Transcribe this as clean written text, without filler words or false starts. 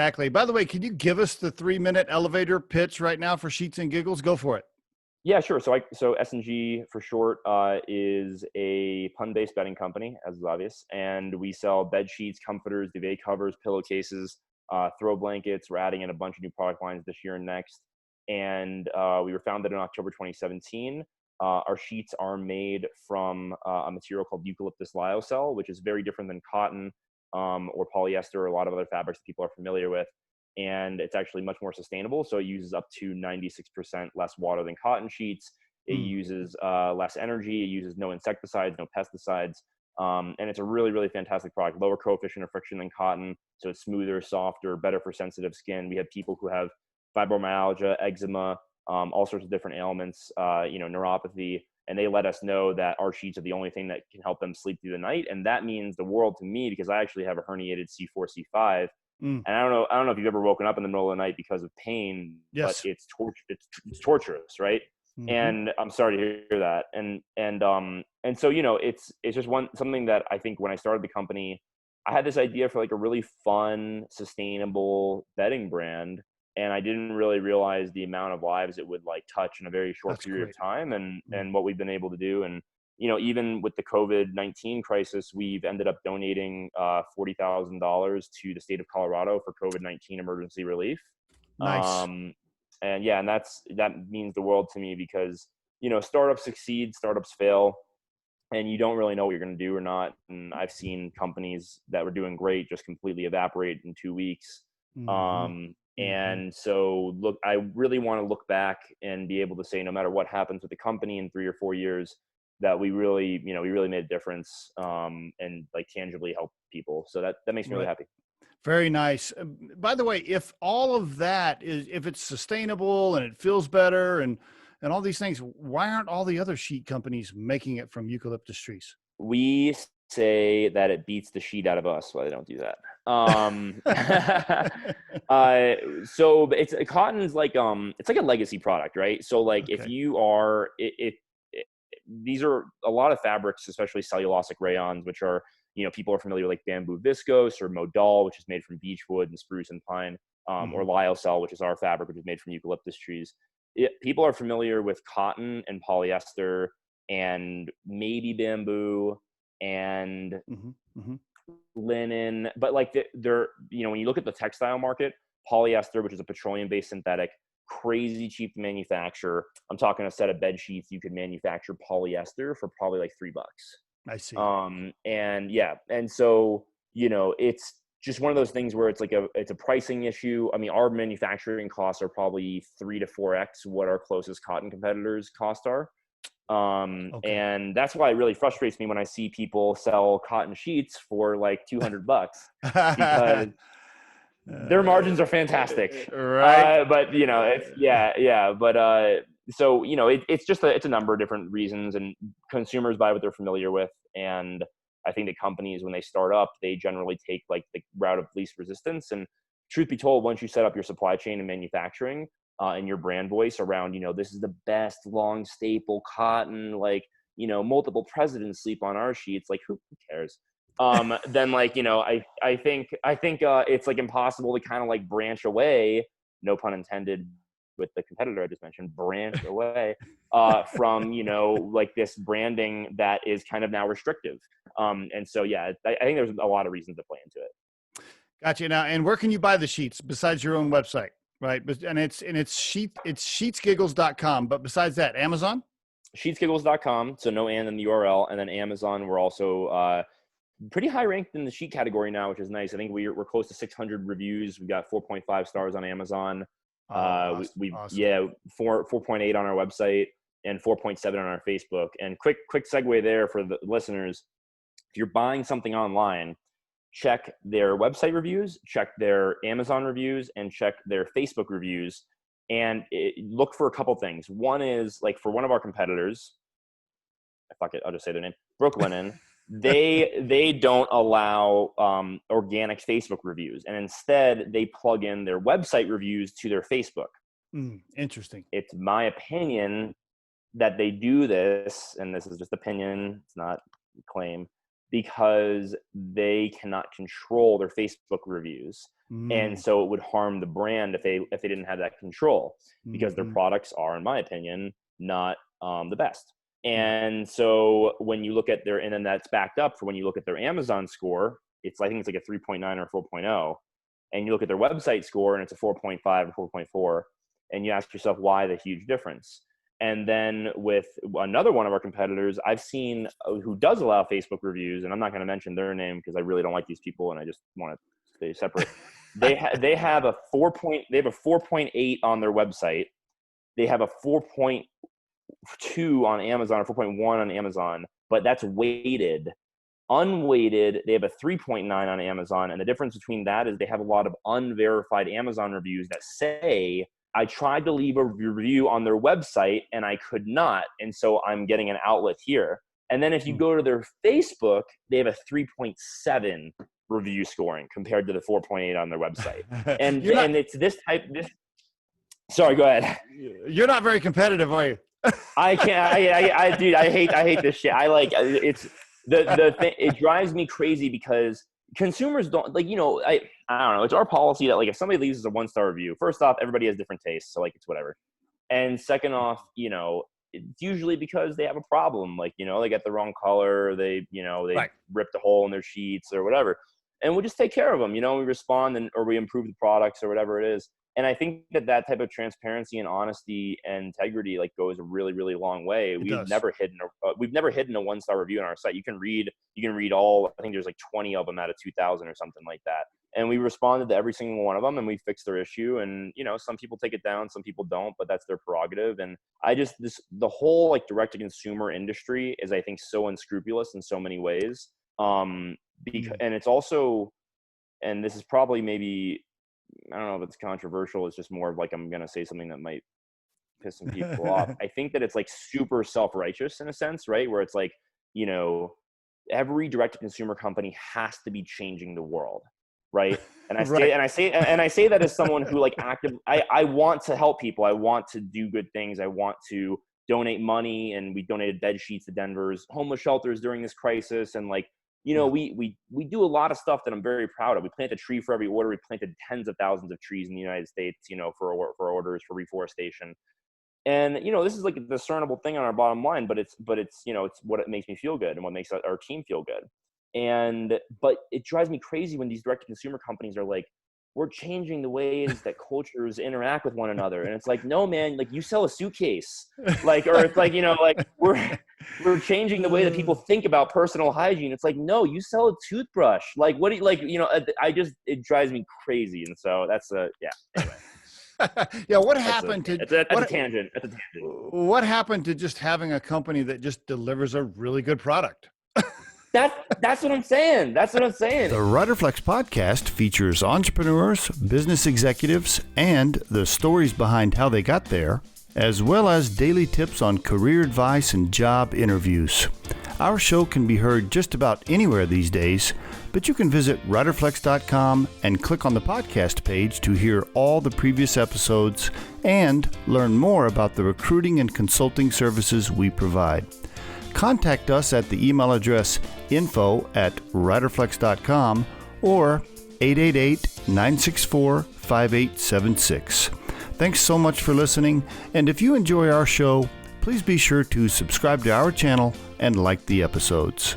Exactly. By the way, can you give us the 3-minute elevator pitch right now for Sheets and Giggles? Go for it. Yeah, sure. So S&G for short is a pun-based bedding company, as is obvious, and we sell bed sheets, comforters, duvet covers, pillowcases, throw blankets. We're adding in a bunch of new product lines this year and next. And we were founded in October 2017. Our sheets are made from a material called eucalyptus lyocell, which is very different than cotton or polyester or a lot of other fabrics that people are familiar with. And it's actually much more sustainable. So it uses up to 96% less water than cotton sheets. It uses less energy. It uses no insecticides, no pesticides. And it's a really, really fantastic product. Lower coefficient of friction than cotton. So it's smoother, softer, better for sensitive skin. We have people who have fibromyalgia, eczema, all sorts of different ailments, neuropathy. And they let us know that our sheets are the only thing that can help them sleep through the night. And that means the world to me, because I actually have a herniated C4, C5. And I don't know if you've ever woken up in the middle of the night because of pain, but Yes. it's torturous, right? And I'm sorry to hear that. And so, it's just something that I think when I started the company, I had this idea for like a really fun, sustainable bedding brand. And I didn't really realize the amount of lives it would like touch in a very short That's period great. of time and what we've been able to do. And even with the COVID-19 crisis, we've ended up donating $40,000 to the state of Colorado for COVID-19 emergency relief. Nice. And that means the world to me because, startups succeed, startups fail, and you don't really know what you're going to do or not. And I've seen companies that were doing great just completely evaporate in 2 weeks. And so look, I really want to look back and be able to say, no matter what happens with the company in 3 or 4 years, that we really made a difference, and like tangibly help people. So that makes me really happy. Very nice. By the way, if all of that if it's sustainable and it feels better and all these things, why aren't all the other sheet companies making it from eucalyptus trees? We say that it beats the sheet out of us why they don't do that. So cotton's like it's like a legacy product, right? So like if Okay. you are these are a lot of fabrics, especially cellulosic rayons, which are, people are familiar with like bamboo viscose or modal, which is made from beechwood and spruce and pine, or lyocell, which is our fabric, which is made from eucalyptus trees. People are familiar with cotton and polyester and maybe bamboo and linen, but like they're, when you look at the textile market, polyester, which is a petroleum-based synthetic, crazy cheap to manufacture. I'm talking a set of bed sheets you could manufacture polyester for probably like $3. I see. And so it's just one of those things where it's a pricing issue. I mean, our manufacturing costs are probably 3 to 4x what our closest cotton competitors' costs are. And that's why it really frustrates me when I see people sell cotton sheets for like $200 because their margins are fantastic. Right. But so it's a number of different reasons, and consumers buy what they're familiar with. And I think that companies, when they start up, they generally take like the route of least resistance. And truth be told, once you set up your supply chain and manufacturing, and your brand voice around, this is the best long staple cotton, like, multiple presidents sleep on our sheets. Like who cares? Then like, I think it's like impossible to kind of like branch away, no pun intended, with the competitor I just mentioned, branch away from, like this branding that is kind of now restrictive. And so, yeah, I think there's a lot of reasons to play into it. Gotcha. Now, and where can you buy the sheets besides your own website? Right. But, and it's sheetsgiggles.com. But besides that, Amazon? Sheetsgiggles.com. So no and in the URL. And then Amazon, we're also pretty high ranked in the sheet category now, which is nice. I think we're close to 600 reviews. We've got 4.5 stars on Amazon. Awesome. 4.8 on our website and 4.7 on our Facebook. And quick segue there for the listeners. If you're buying something online, check their website reviews, check their Amazon reviews, and check their Facebook reviews. And look for a couple things. One is like for one of our competitors, fuck it, I'll just say their name, Brooklinen. they don't allow organic Facebook reviews, and instead they plug in their website reviews to their Facebook. Interesting. It's my opinion that they do this, and this is just opinion, it's not a claim, because they cannot control their Facebook reviews. And so it would harm the brand if they didn't have that control, because their products are, in my opinion, not the best. And so when you look at their, and then that's backed up for when you look at their Amazon score, I think it's like a 3.9 or 4.0. And you look at their website score and it's a 4.5 or 4.4. And you ask yourself, why the huge difference? And then with another one of our competitors, I've seen who does allow Facebook reviews, and I'm not going to mention their name because I really don't like these people and I just want to stay separate. They have a 4.8 on their website. They have a 4.2 on Amazon or 4.1 on Amazon, but that's weighted. Unweighted, they have a 3.9 on Amazon. And the difference between that is they have a lot of unverified Amazon reviews that say, I tried to leave a review on their website and I could not. And so I'm getting an outlet here. And then if you go to their Facebook, they have a 3.7 review scoring compared to the 4.8 on their website. And it's this type, sorry, go ahead. You're not very competitive, are you? I can't, dude, I hate this shit. It's the thing, it drives me crazy because consumers don't I don't know. It's our policy that if somebody leaves us a 1-star review, first off, everybody has different tastes. So it's whatever. And second off, it's usually because they have a problem. They get the wrong color. They ripped a hole in their sheets or whatever. And we just take care of them. We respond or we improve the products or whatever it is. And I think that type of transparency and honesty and integrity goes a really, really long way. We've never hidden a 1-star review on our site. You can read all, I think there's 20 of them out of 2,000 or something like that. And we responded to every single one of them and we fixed their issue. And, some people take it down, some people don't, but that's their prerogative. And the whole direct to consumer industry is, I think, so unscrupulous in so many ways. And it's also, and this is probably maybe, I don't know if it's controversial. It's just more of I'm going to say something that might piss some people off. I think that it's super self-righteous in a sense, right? Where it's every direct to consumer company has to be changing the world. Right. And I say that as someone who I want to help people. I want to do good things. I want to donate money, and we donated bed sheets to Denver's homeless shelters during this crisis. And we do a lot of stuff that I'm very proud of. We plant a tree for every order. We planted tens of thousands of trees in the United States, for orders for reforestation. And, this is a discernible thing on our bottom line, but it's it's what it makes me feel good and what makes our team feel good. But it drives me crazy when these direct to consumer companies are we're changing the ways that cultures interact with one another. And it's no, man, you sell a suitcase, or it's we're changing the way that people think about personal hygiene. It's no, you sell a toothbrush. What do you, it drives me crazy. And so that's anyway. Yeah. What happened to, that's a tangent. That's a tangent. What happened to just having a company that just delivers a really good product? That's what I'm saying. That's what I'm saying. The Riderflex podcast features entrepreneurs, business executives, and the stories behind how they got there, as well as daily tips on career advice and job interviews. Our show can be heard just about anywhere these days, but you can visit riderflex.com and click on the podcast page to hear all the previous episodes and learn more about the recruiting and consulting services we provide. Contact us at the email address info@riderflex.com or 888-964-5876. Thanks so much for listening, and if you enjoy our show, please be sure to subscribe to our channel and like the episodes.